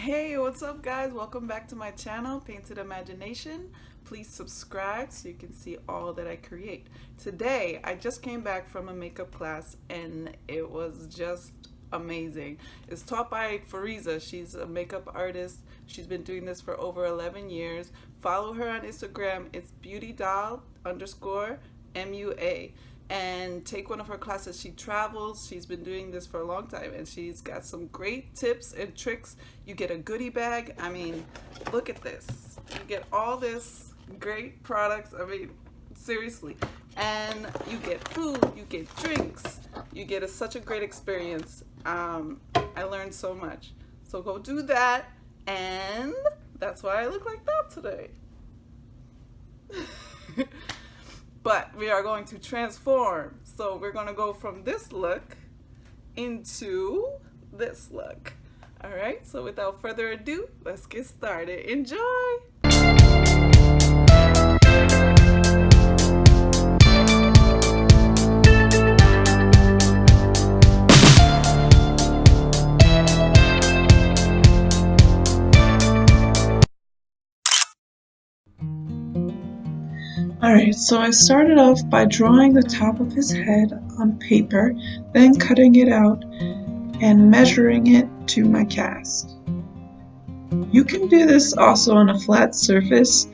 Hey, what's up, guys? Welcome back to my channel, Painted Imagination. Please subscribe so you can see all that I create. Today, I just came back from a makeup class and it was just amazing. It's taught by Fariza. She's a makeup artist. She's been doing this for over 11 years. Follow her on Instagram. It's beautydoll_MUA. And take one of her classes. She travels. She's been doing this for a long time and she's got some great tips and tricks. You get a goodie bag. I mean, look at this. You get all this great products. I mean, seriously. And you get food, you get drinks, you get such a great experience. I learned so much. So go do that, and that's why I look like that today. But we are going to transform. So we're going to go from this look into this look. All right, so without further ado, let's get started. Enjoy! Alright, so I started off by drawing the top of his head on paper, then cutting it out and measuring it to my cast. You can do this also on a flat surface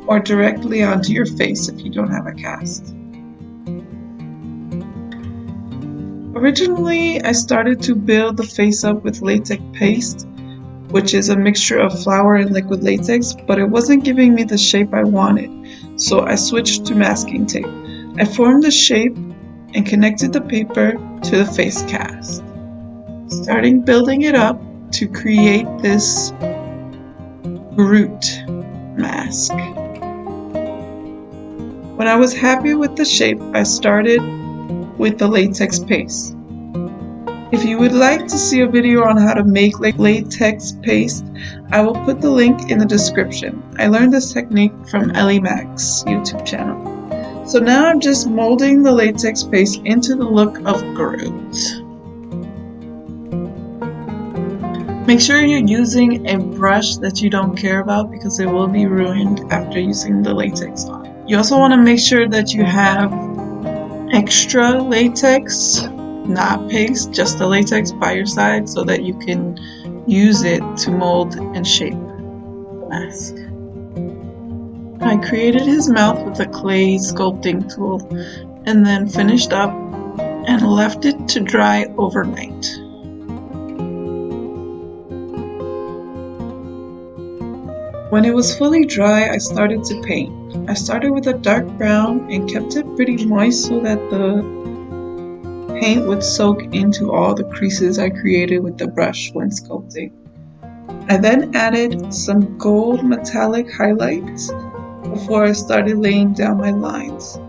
or directly onto your face if you don't have a cast. Originally, I started to build the face up with latex paste, which is a mixture of flour and liquid latex, but it wasn't giving me the shape I wanted, so I switched to masking tape. I formed the shape and connected the paper to the face cast, starting building it up to create this Groot mask. When I was happy with the shape, I started with the latex paste. If you would like to see a video on how to make latex paste, I will put the link in the description. I learned this technique from Ellie Mac's YouTube channel. So now I'm just molding the latex paste into the look of Groot. Make sure you're using a brush that you don't care about because it will be ruined after using the latex on it. You also want to make sure that you have extra latex, not paste, just the latex by your side so that you can use it to mold and shape the mask. I created his mouth with a clay sculpting tool and then finished up and left it to dry overnight. When it was fully dry, I started to paint. I started with a dark brown and kept it pretty moist so that the paint would soak into all the creases I created with the brush when sculpting. I then added some gold metallic highlights before I started laying down my lines,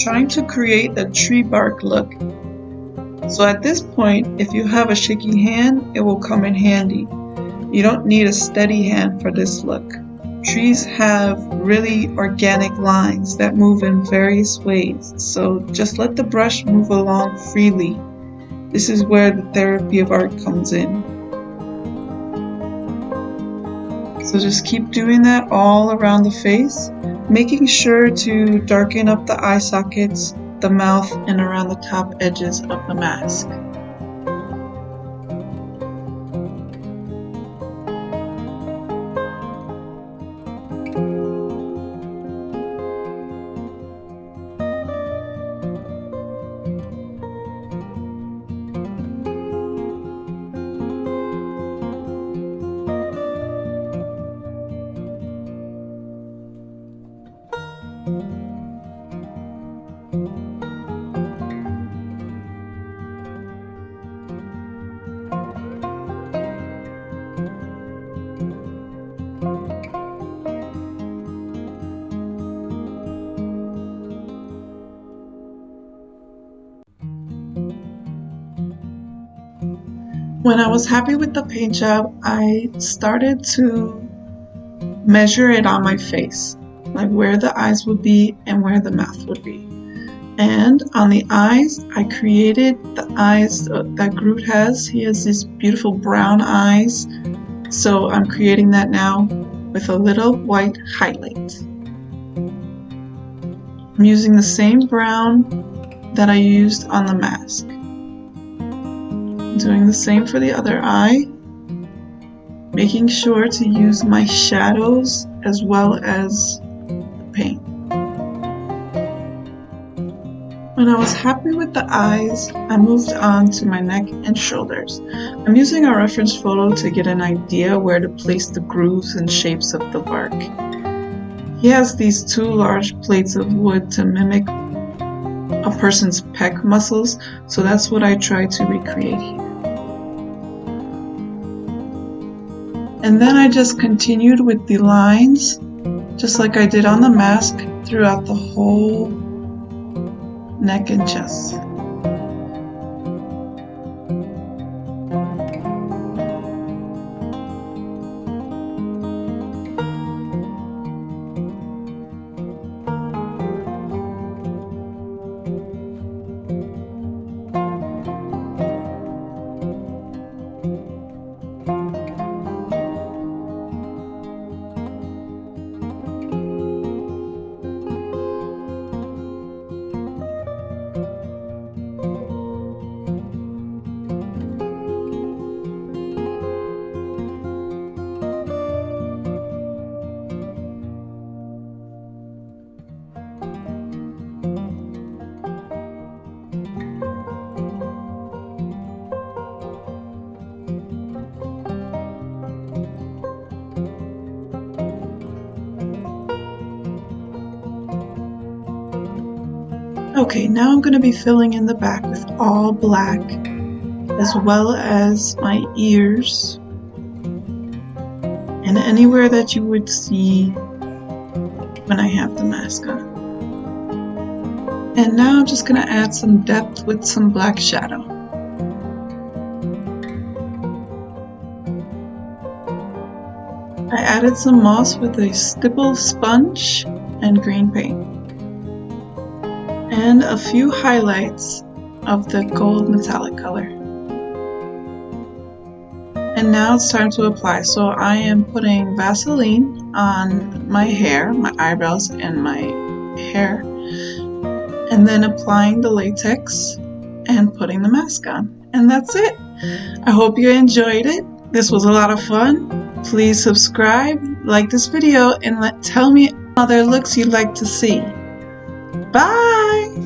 trying to create a tree bark look. So at this point, if you have a shaky hand, it will come in handy. You don't need a steady hand for this look. Trees have really organic lines that move in various ways, so just let the brush move along freely. This is where the therapy of art comes in. So just keep doing that all around the face, making sure to darken up the eye sockets, the mouth, and around the top edges of the mask. When I was happy with the paint job, I started to measure it on my face, like where the eyes would be and where the mouth would be. And on the eyes, I created the eyes that Groot has. He has these beautiful brown eyes. So I'm creating that now with a little white highlight. I'm using the same brown that I used on the mask. Doing the same for the other eye, making sure to use my shadows as well as the paint. When I was happy with the eyes, I moved on to my neck and shoulders. I'm using a reference photo to get an idea where to place the grooves and shapes of the bark. He has these two large plates of wood to mimic a person's pec muscles, so that's what I tried to recreate here. And then I just continued with the lines, just like I did on the mask, throughout the whole neck and chest. Okay, now I'm going to be filling in the back with all black, as well as my ears, and anywhere that you would see when I have the mask on. And now I'm just going to add some depth with some black shadow. I added some moss with a stipple sponge and green paint, and a few highlights of the gold metallic color. And now it's time to apply. So I am putting Vaseline on my hair, my eyebrows, and my hair, and then applying the latex and putting the mask on. And that's it. I hope you enjoyed it. This was a lot of fun. Please subscribe, like this video, and tell me other looks you'd like to see. Bye!